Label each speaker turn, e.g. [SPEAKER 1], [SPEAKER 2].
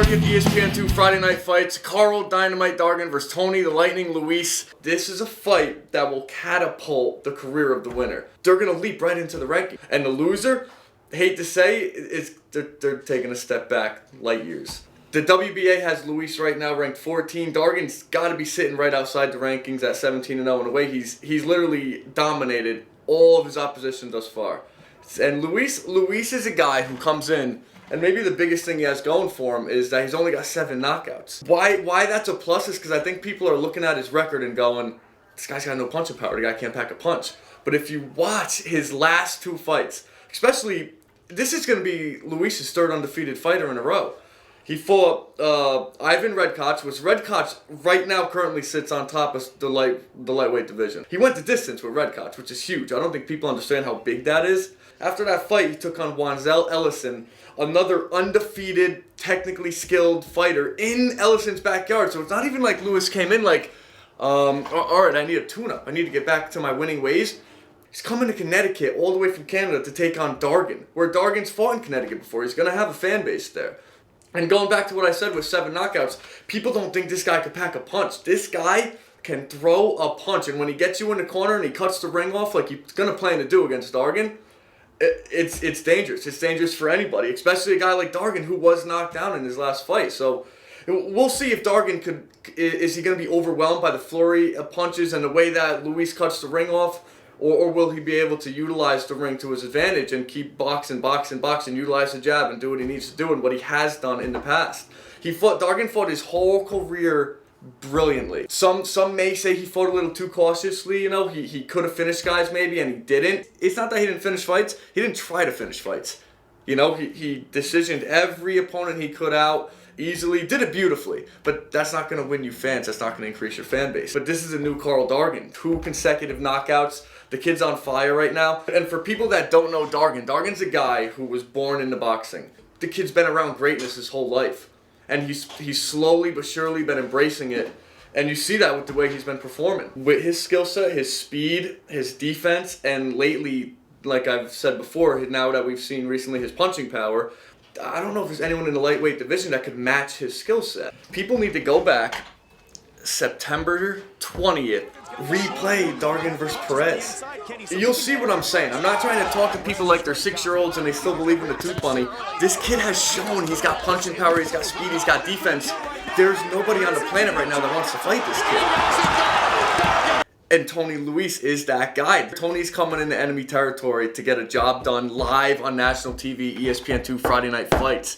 [SPEAKER 1] Mashantucket, ESPN2 Friday Night Fights. Karl, Dynamite, Dargan versus Tony, the Lightning, Luis. This is a fight that will catapult the career of the winner. They're going to leap right into the ranking. And the loser, hate to say, they're taking a step back light years. The WBA has Luis right now ranked 14. Dargan's got to be sitting right outside the rankings at 17-0 in a way. He's literally dominated all of his opposition thus far. And Luis is a guy who comes in, and maybe the biggest thing he has going for him is that he's only got 7 knockouts. Why that's a plus is because I think people are looking at his record and going, this guy's got no punching power. The guy can't pack a punch. But if you watch his last 2 fights, especially, this is going to be Luis's 3rd undefeated fighter in a row. He fought Ivan Redkoch, which Redkoch right now currently sits on top of the lightweight division. He went the distance with Redkoch, which is huge. I don't think people understand how big that is. After that fight, he took on Wanzel Ellison, another undefeated, technically skilled fighter in Ellison's backyard. So it's not even like Luis came in like, all right, I need a tune-up. I need to get back to my winning ways. He's coming to Connecticut all the way from Canada to take on Dargan, where Dargan's fought in Connecticut before. He's going to have a fan base there. And going back to what I said with 7 knockouts, people don't think this guy could pack a punch. This guy can throw a punch, and when he gets you in the corner and he cuts the ring off like he's going to plan to do against Dargan, it's dangerous. It's dangerous for anybody, especially a guy like Dargan who was knocked down in his last fight. So we'll see if Dargan is he going to be overwhelmed by the flurry of punches and the way that Luis cuts the ring off, or will he be able to utilize the ring to his advantage and keep boxing, utilize the jab and do what he needs to do and what he has done in the past. Dargan fought his whole career brilliantly. Some may say he fought a little too cautiously, he could have finished guys maybe and he didn't. It's not that he didn't finish fights, he didn't try to finish fights. He decisioned every opponent he could out easily, did it beautifully, but that's not going to win you fans, that's not going to increase your fan base. But this is a new Karl Dargan, 2 consecutive knockouts. The kid's on fire right now. And for people that don't know Dargan's a guy who was born into boxing. The kid's been around greatness his whole life. And he's slowly but surely been embracing it. And you see that with the way he's been performing. With his skill set, his speed, his defense, and lately, like I've said before, now that we've seen recently his punching power, I don't know if there's anyone in the lightweight division that could match his skill set. People need to go back September 20th, replay Dargan versus Perez. You'll see what I'm saying. I'm not trying to talk to people like they're 6-year-olds and they still believe in the tooth bunny. This kid has shown he's got punching power, he's got speed, he's got defense. There's nobody on the planet right now that wants to fight this kid. And Tony Luis is that guy. Tony's coming into enemy territory to get a job done live on national TV, ESPN2 Friday Night Fights.